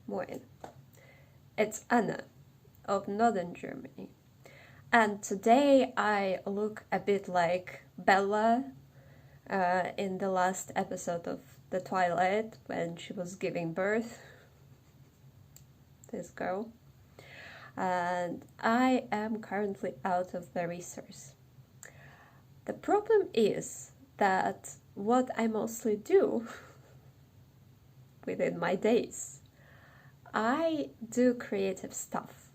Moin. It's Anna of Northern Germany. And today I look a bit like Bella in the last episode of The Twilight when she was giving birth. This girl. And I am currently out of the resource. The problem is that what I mostly do within my days, I do creative stuff.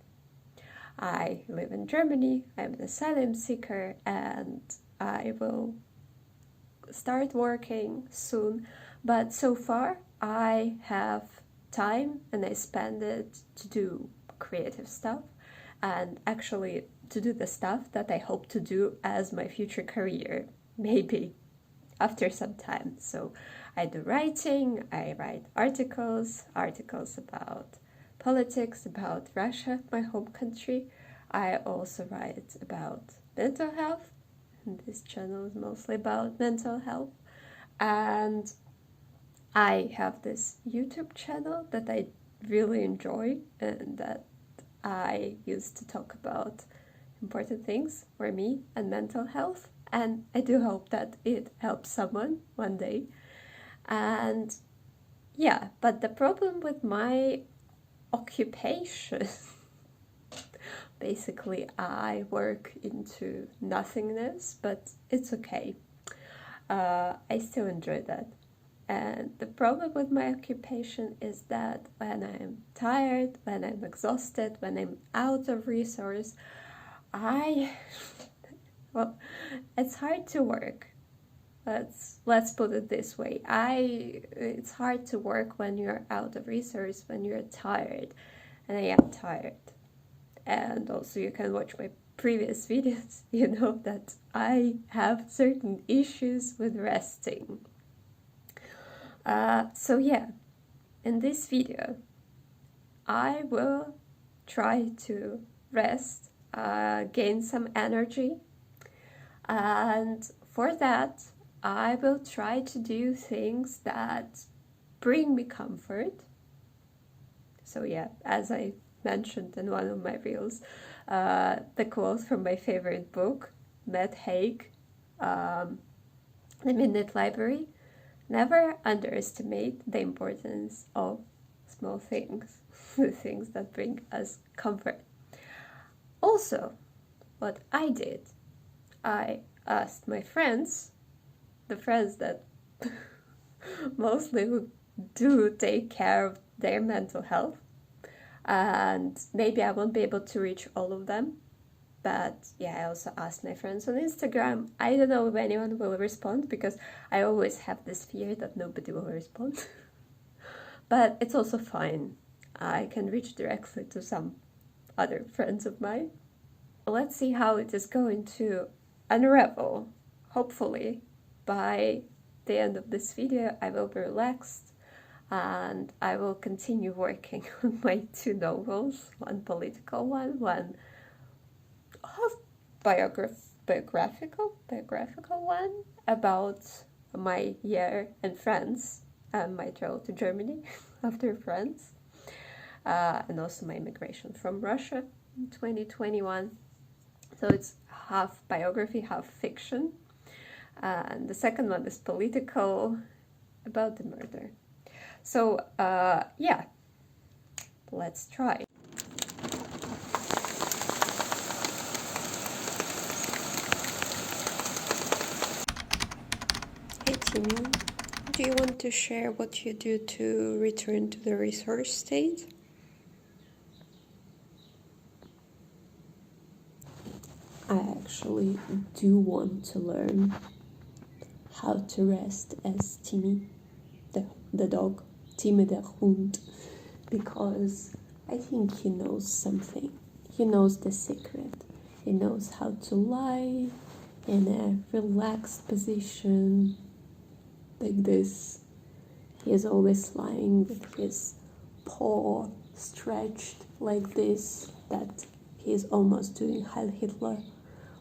I live in Germany, I'm an asylum seeker, and I will start working soon. But so far, I have time and I spend it to do creative stuff and actually to do the stuff that I hope to do as my future career, maybe after some time. So I do writing, I write articles about politics, about Russia, my home country. I also write about mental health, and this channel is mostly about mental health. And I have this YouTube channel that I really enjoy and that I use to talk about important things for me and mental health. And I do hope that it helps someone one day. And yeah, but the problem with my occupation, basically I work into nothingness, but it's okay. I still enjoy that. And the problem with my occupation is that when I'm tired, when I'm exhausted, when I'm out of resource, well, it's hard to work. Let's put it this way. It's hard to work when you're out of resource, when you're tired, and I am tired. And also you can watch my previous videos, you know that I have certain issues with resting. So yeah, in this video, I will try to rest, gain some energy, and for that, I will try to do things that bring me comfort. So yeah, as I mentioned in one of my reels, the quote from my favorite book, Matt Haig, The Midnight Library: never underestimate the importance of small things, the things that bring us comfort. Also, what I did, I asked my friends, the friends that mostly do take care of their mental health, and maybe I won't be able to reach all of them, but yeah, I also asked my friends on Instagram. I don't know if anyone will respond because I always have this fear that nobody will respond. But it's also fine. I can reach directly to some other friends of mine. Let's see how it is going to unravel. Hopefully, by the end of this video, I will be relaxed and I will continue working on my two novels, one political one biographical one about my year in France and my travel to Germany after France, and also my immigration from Russia in 2021. So it's half biography, half fiction. And the second one is political, about the murder. So yeah, let's try. Hey Timmy, do you want to share what you do to return to the resource state? I actually do want to learn how to rest as Timmy, the dog, Timmy the Hund, because I think he knows something. He knows the secret. He knows how to lie in a relaxed position like this. He is always lying with his paw stretched like this, that he is almost doing Heil Hitler,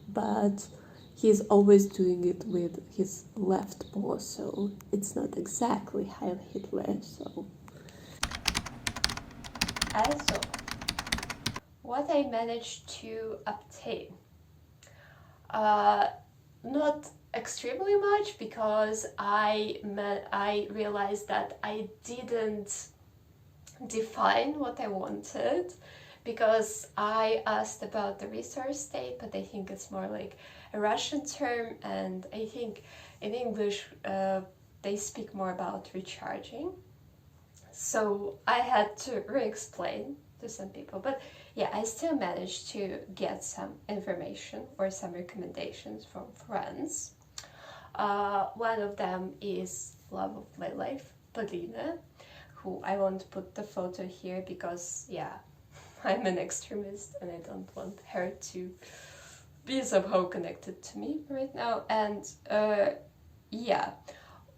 but he is always doing it with his left paw, so it's not exactly Heil Hitler. So So, what I managed to obtain? Not extremely much, because I realized that I didn't define what I wanted, because I asked about the resource state, but I think it's more like a Russian term, and I think in English they speak more about recharging. So I had to re-explain to some people, but yeah, I still managed to get some information or some recommendations from friends. One of them is love of my life, Paulina, who I won't put the photo here because, yeah, I'm an extremist and I don't want her to be somehow connected to me right now. And yeah,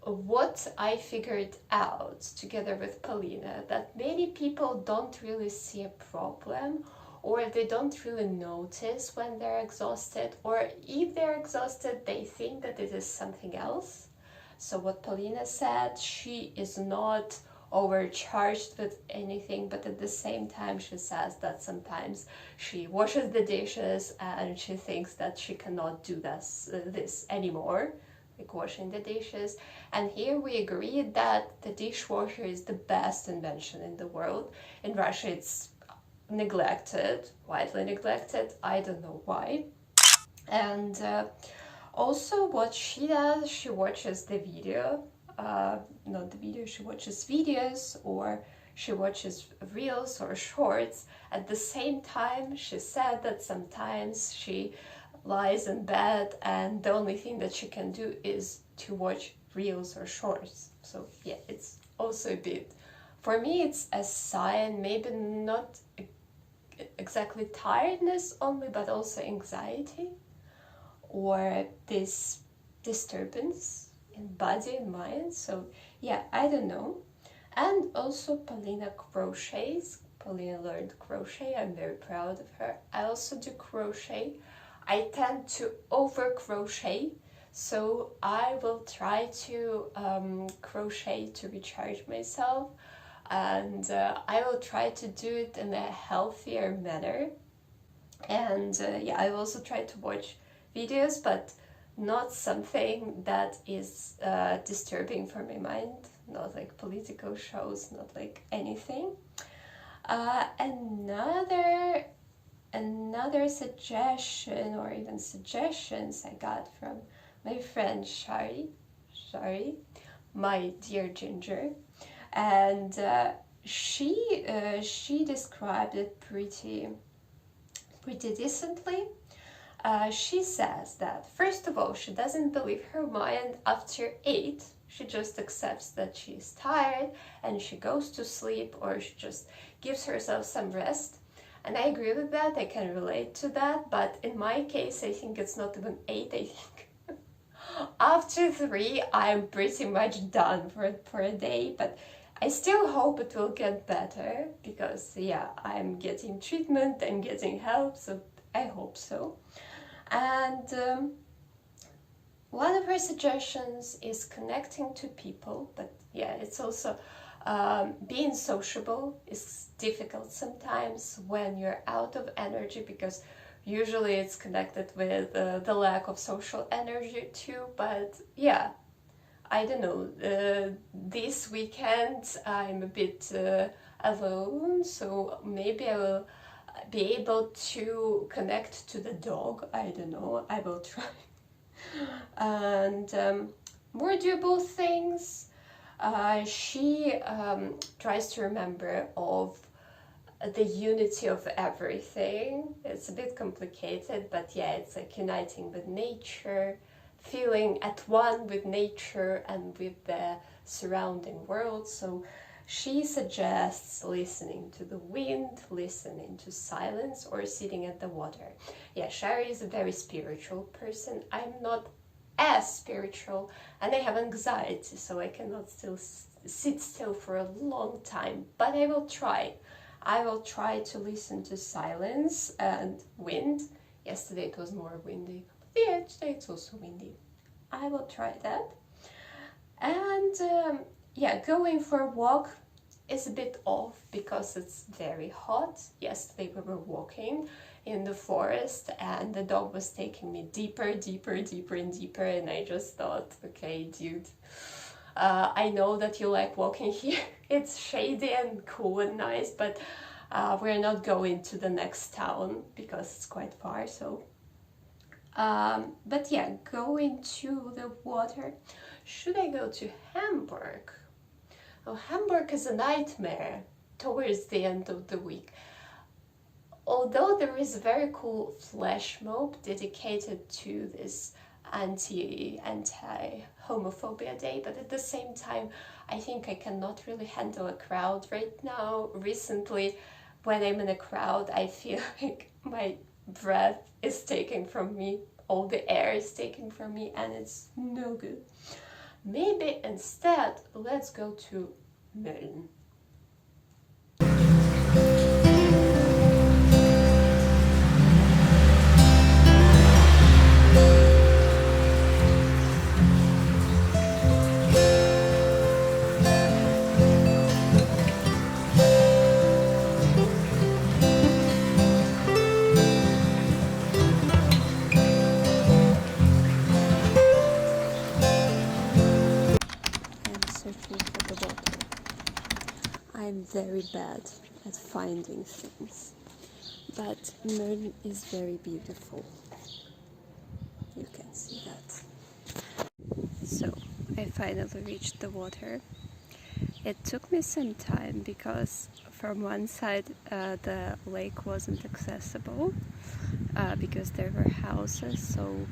what I figured out together with Paulina, that many people don't really see a problem, or they don't really notice when they're exhausted, or if they're exhausted, they think that it is something else. So what Paulina said, she is not overcharged with anything, but at the same time she says that sometimes she washes the dishes and she thinks that she cannot do this anymore, like washing the dishes. And here we agreed that the dishwasher is the best invention in the world. In Russia it's neglected, widely neglected. I don't know why. And also what she does, she watches the video, not the video, she watches videos, or she watches reels or shorts. At the same time, she said that sometimes she lies in bed and the only thing that she can do is to watch reels or shorts. So yeah, it's also a bit, for me it's a sign, maybe not exactly tiredness only, but also anxiety, or this disturbance in body and mind. So yeah, I don't know. And also Paulina crochets. Paulina learned crochet. I'm very proud of her. I also do crochet. I tend to over crochet, so I will try to crochet to recharge myself, and I will try to do it in a healthier manner. And yeah, I will also try to watch videos, but not something that is disturbing for my mind, not like political shows, not like anything. Another suggestion, or even suggestions, I got from my friend Shari, my dear Ginger, and she described it pretty decently. She says that, first of all, she doesn't believe her mind after 8. She just accepts that she's tired and she goes to sleep, or she just gives herself some rest. And I agree with that, I can relate to that, but in my case, I think it's not even 8, I think after 3, I'm pretty much done for a day, but I still hope it will get better, because yeah, I'm getting treatment, I'm getting help, so I hope so. And one of her suggestions is connecting to people, but yeah, it's also being sociable is difficult sometimes when you're out of energy, because usually it's connected with the lack of social energy too. But yeah, I don't know, this weekend I'm a bit alone, so maybe I will be able to connect to the dog. I don't know, I will try. And more doable things, she tries to remember of the unity of everything. It's a bit complicated, but yeah, it's like uniting with nature, feeling at one with nature and with the surrounding world. So she suggests listening to the wind, listening to silence, or sitting at the water. Yeah, Shari is a very spiritual person. I'm not as spiritual, and I have anxiety, so I cannot sit still for a long time, but I will try. I will try to listen to silence and wind. Yesterday it was more windy, but yeah, today it's also windy. I will try that. And yeah, going for a walk is a bit off because it's very hot. Yesterday we were walking in the forest and the dog was taking me deeper, deeper, deeper and deeper, and I just thought, okay, dude, I know that you like walking here. It's shady and cool and nice, but we're not going to the next town because it's quite far, so but yeah, going to the water. Should I go to Hamburg? Oh, Hamburg is a nightmare towards the end of the week. Although there is a very cool flash mob dedicated to this anti-homophobia day, but at the same time, I think I cannot really handle a crowd right now. Recently, when I'm in a crowd, I feel like my breath is taken from me, all the air is taken from me, and it's no good. Maybe instead, let's go to Mölln. Searching for the water. I'm very bad at finding things, but Mölln is very beautiful. You can see that. So I finally reached the water. It took me some time because from one side the lake wasn't accessible because there were houses, so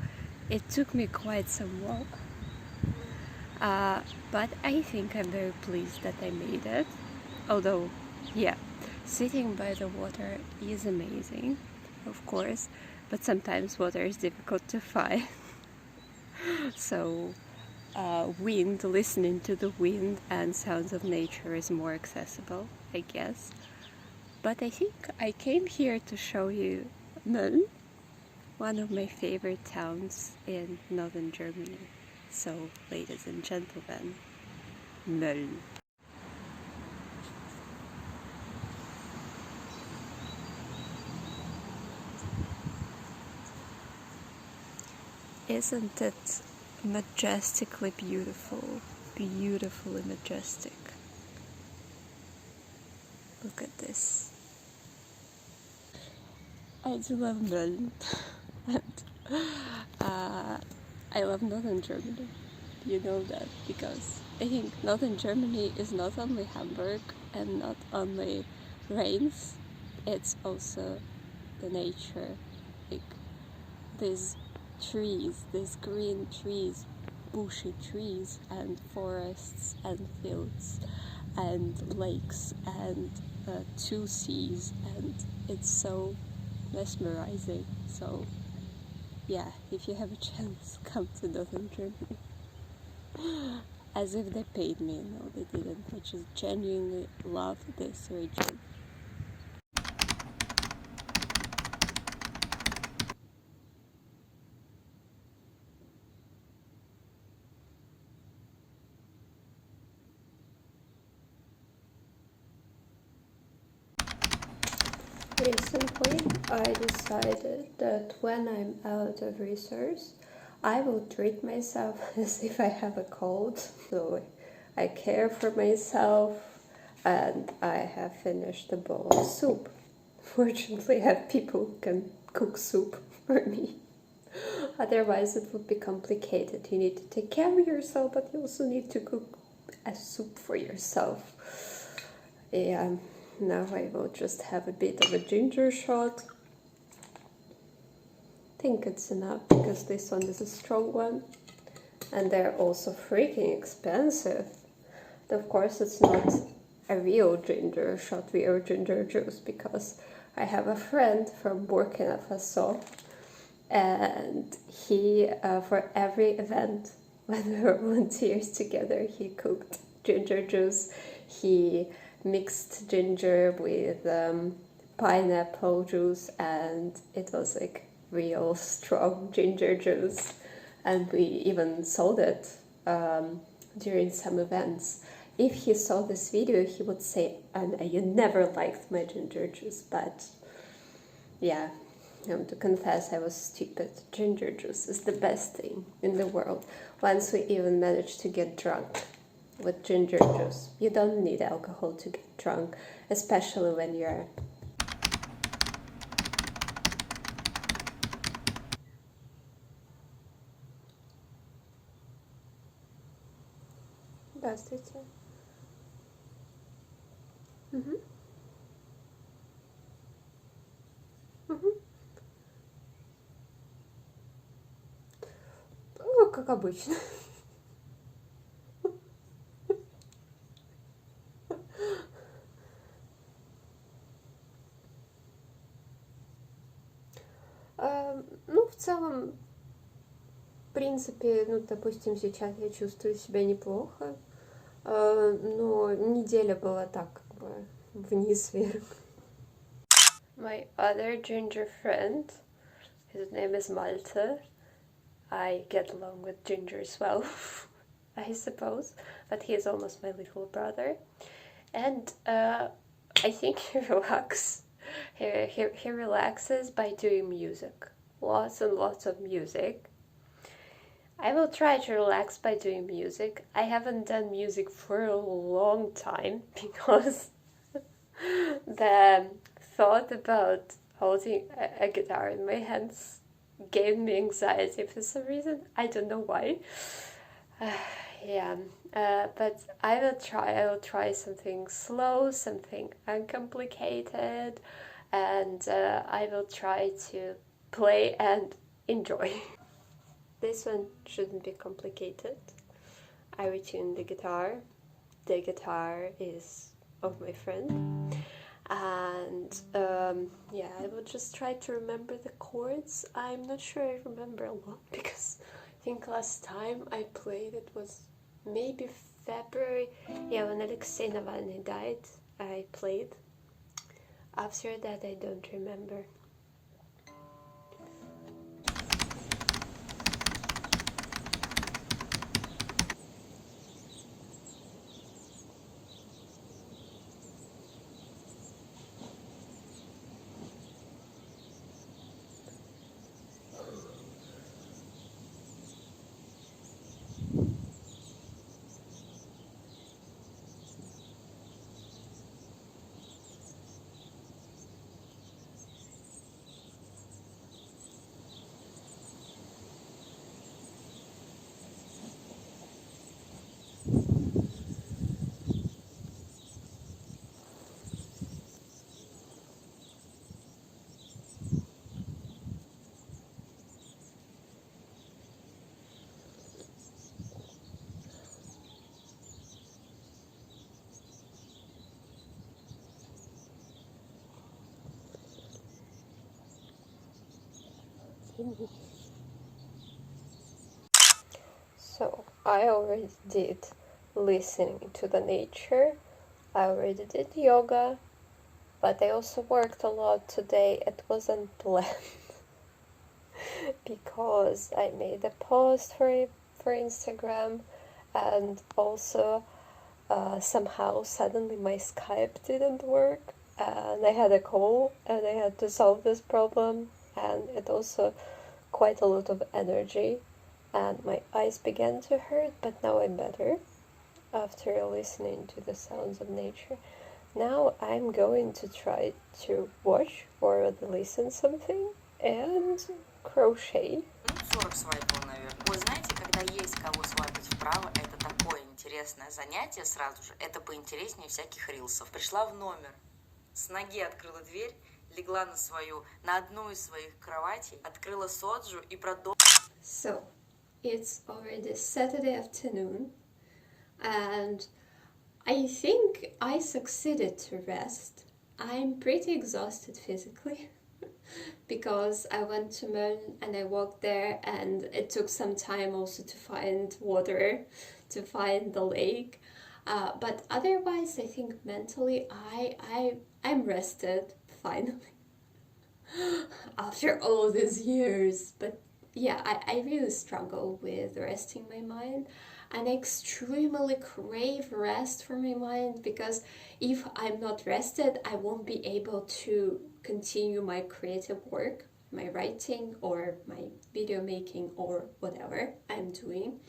it took me quite some walk. But I think I'm very pleased that I made it. Although, yeah, sitting by the water is amazing, of course, but sometimes water is difficult to find. So, listening to the wind and sounds of nature is more accessible, I guess. But I think I came here to show you Mölln, one of my favorite towns in northern Germany. So, ladies and gentlemen, Mölln. Isn't it majestically beautiful? Beautifully majestic. Look at this. I do love Mölln. And I love northern Germany. You know that because I think northern Germany is not only Hamburg and not only rains, it's also the nature, like these trees, these green trees, bushy trees, and forests and fields and lakes and two seas, and it's so mesmerizing. So yeah, if you have a chance, come to northern Germany. As if they paid me. No, they didn't. I just genuinely love this region. Recently, I decided that when I'm out of resource, I will treat myself as if I have a cold. So I care for myself, and I have finished a bowl of soup. Fortunately, I have people who can cook soup for me. Otherwise, it would be complicated. You need to take care of yourself, but you also need to cook a soup for yourself. Yeah. Now I will just have a bit of a ginger shot. I think it's enough because this one is a strong one. And they're also freaking expensive. Of course, it's not a real ginger shot, real ginger juice, because I have a friend from Burkina Faso, and he, for every event when we were volunteers together, he cooked ginger juice. He mixed ginger with pineapple juice, and it was like real strong ginger juice, and we even sold it during some events. if he saw this video, he would say, Anna, you never liked my ginger juice, but yeah, to confess, I was stupid. Ginger juice is the best thing in the world. Once we even managed to get drunk with ginger juice. You don't need alcohol to get drunk, especially when you're... Здравствуйте. Угу. Угу. Ну, как обычно. Ну, в целом, в принципе, ну, допустим, сейчас я чувствую себя неплохо, но неделя была так, как бы, вниз-вверх. My other ginger friend, his name is Malte. I get along with Ginger as well, I suppose, but he is almost my little brother. And I think he relaxes by doing music. Lots and lots of music. I will try to relax by doing music. I haven't done music for a long time because the thought about holding a guitar in my hands gave me anxiety for some reason. I don't know why. But I will try something slow, something uncomplicated, and I will try to play and enjoy. This one shouldn't be complicated. I retune the guitar. The guitar is of my friend. And I will just try to remember the chords. I'm not sure I remember a lot because I think last time I played it was maybe February. Yeah, when Alexei Navalny died, I played. After that, I don't remember. So I already did listening to the nature, I already did yoga, but I also worked a lot today. It wasn't planned because I made a post for Instagram, and also somehow suddenly my Skype didn't work and I had a call and I had to solve this problem, and it also quite a lot of energy and my eyes began to hurt, but now I'm better after listening to the sounds of nature. Now I'm going to try to watch or listen something and crochet. 40 свайпов, наверное. Вы знаете, когда есть кого свайпать вправо, это такое интересное занятие сразу же. Это поинтереснее всяких рилсов. Пришла в номер, с ноги открыла дверь, легла на одну из своих кроватей, открыла соджу и продолжила. So, it's already Saturday afternoon, and I think I succeeded to rest. I'm pretty exhausted physically because I went to Mölln and I walked there, and it took some time also to find water, to find the lake. But otherwise, I think mentally I'm rested finally after all these years. But yeah, I really struggle with resting my mind. and I extremely crave rest for my mind, because if I'm not rested, I won't be able to continue my creative work, my writing or my video making or whatever I'm doing.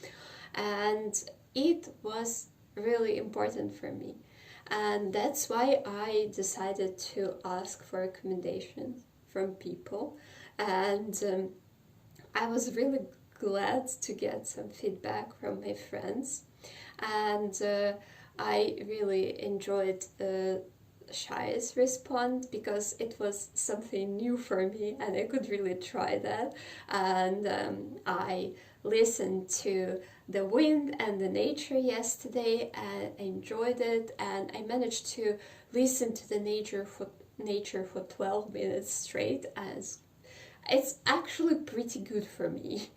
And it was really important for me, and that's why I decided to ask for recommendations from people. And I was really glad to get some feedback from my friends, and I really enjoyed Shai's response, because it was something new for me and I could really try that. And I listened to the wind and the nature yesterday and enjoyed it, and I managed to listen to the nature for 12 minutes straight, as it's actually pretty good for me.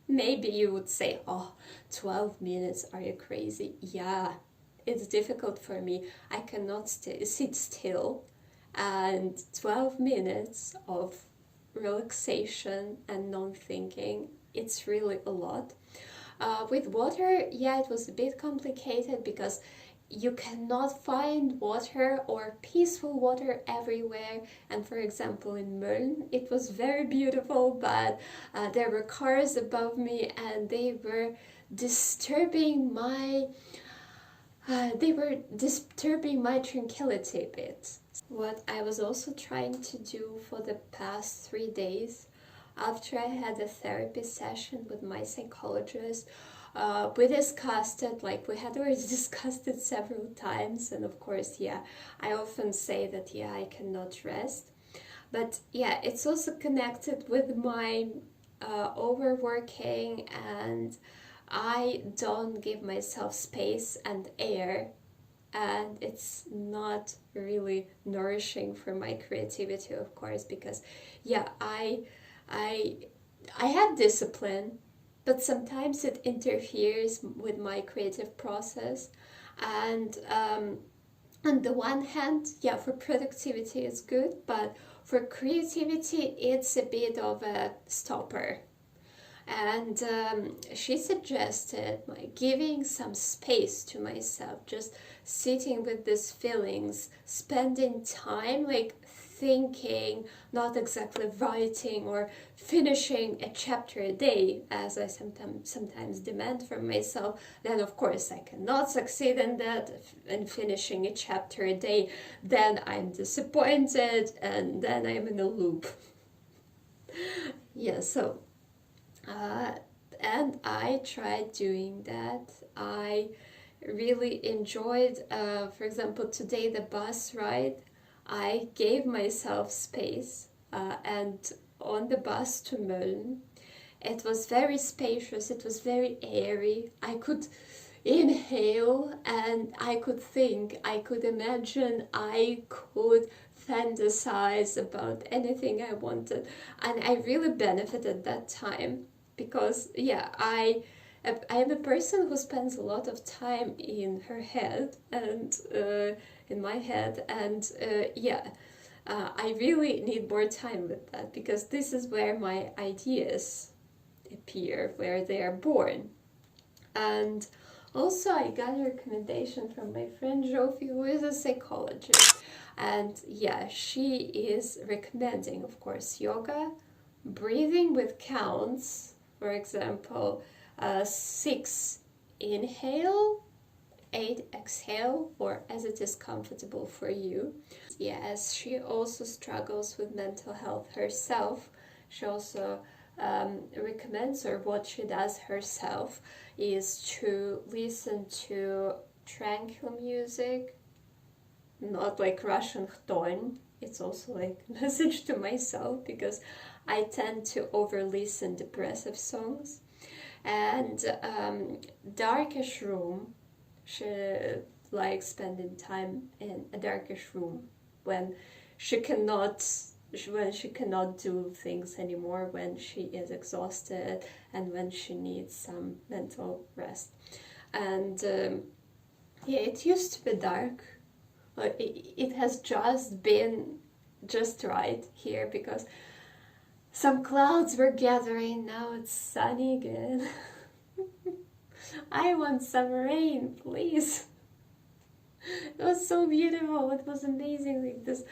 Maybe you would say, oh, 12 minutes, are you crazy? Yeah, it's difficult for me. I cannot sit still, and 12 minutes of relaxation and non-thinking, it's really a lot. With water, yeah, it was a bit complicated, because you cannot find water or peaceful water everywhere. And for example, in Mölln, it was very beautiful, but there were cars above me and they were disturbing my tranquility a bit. What I was also trying to do for the past 3 days, after I had a therapy session with my psychologist, we discussed it, like we had already discussed it several times, and of course, yeah, I often say that, yeah, I cannot rest. But yeah, it's also connected with my overworking, and I don't give myself space and air, and it's not really nourishing for my creativity, of course, because yeah, I have discipline, but sometimes it interferes with my creative process. And on the one hand, yeah, for productivity it's good, but for creativity it's a bit of a stopper. And she suggested like giving some space to myself, just sitting with these feelings, spending time like thinking, not exactly writing or finishing a chapter a day, as I sometimes demand from myself. Then of course I cannot succeed in that, in finishing a chapter a day. Then I'm disappointed, and then I'm in a loop. Yeah, so and I tried doing that. I really enjoyed, for example, today the bus ride. I gave myself space, and on the bus to Mölln, it was very spacious, it was very airy. I could inhale and I could think, I could imagine, I could fantasize about anything I wanted, and I really benefited that time, because yeah, I am a person who spends a lot of time in her head and in my head, and yeah, I really need more time with that, because this is where my ideas appear, where they are born. And also I got a recommendation from my friend Jofi, who is a psychologist, and yeah, she is recommending, of course, yoga, breathing with counts, for example, 6 inhale, 8 exhale, or as it is comfortable for you. Yes, she also struggles with mental health herself. She also recommends, or what she does herself is to listen to tranquil music, not like Russian chton. It's also like a message to myself, because I tend to over-listen depressive songs. And darkish room, she likes spending time in a darkish room when she cannot do things anymore, when she is exhausted and when she needs some mental rest. And yeah, it used to be dark. It has just been just right here, because some clouds were gathering. Now it's sunny again. I want some rain, please. It was so beautiful. It was amazing, like this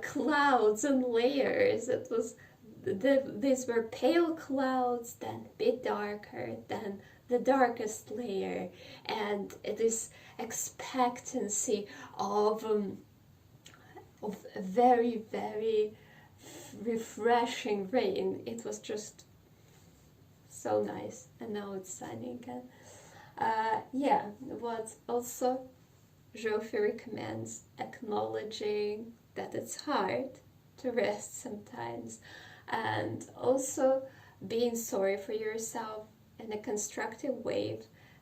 clouds and layers. It was these were pale clouds, then a bit darker, then the darkest layer, and this expectancy of a very, very refreshing rain. It was just so nice, and now it's sunny again. Yeah, what also Jofi recommends acknowledging that it's hard to rest sometimes, and also being sorry for yourself in a constructive way.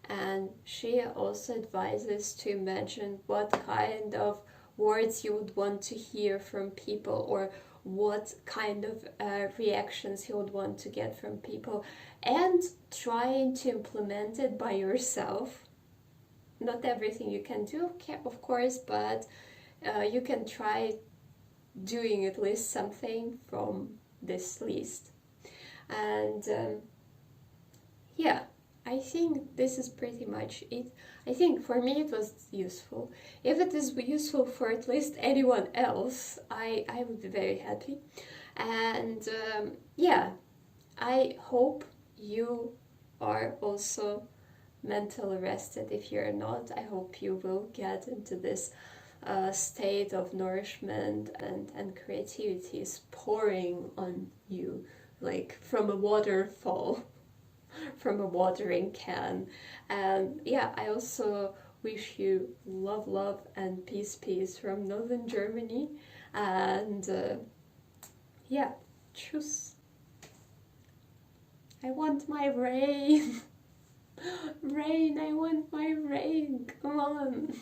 And she also advises to imagine what kind of words you would want to hear from people, or what kind of reactions you would want to get from people, and trying to implement it by yourself. Not everything you can do, of course, but you can try doing at least something from this list. And yeah, I think this is pretty much it. I think for me it was useful. If it is useful for at least anyone else, I would be very happy. And yeah, I hope you are also mentally rested. If you're not, I hope you will get into this state of nourishment, and creativity is pouring on you like from a waterfall, from a watering can. And yeah, I also wish you love and peace from northern Germany. And yeah, tschüss. I want my rain. Rain, I want my rain. Come on.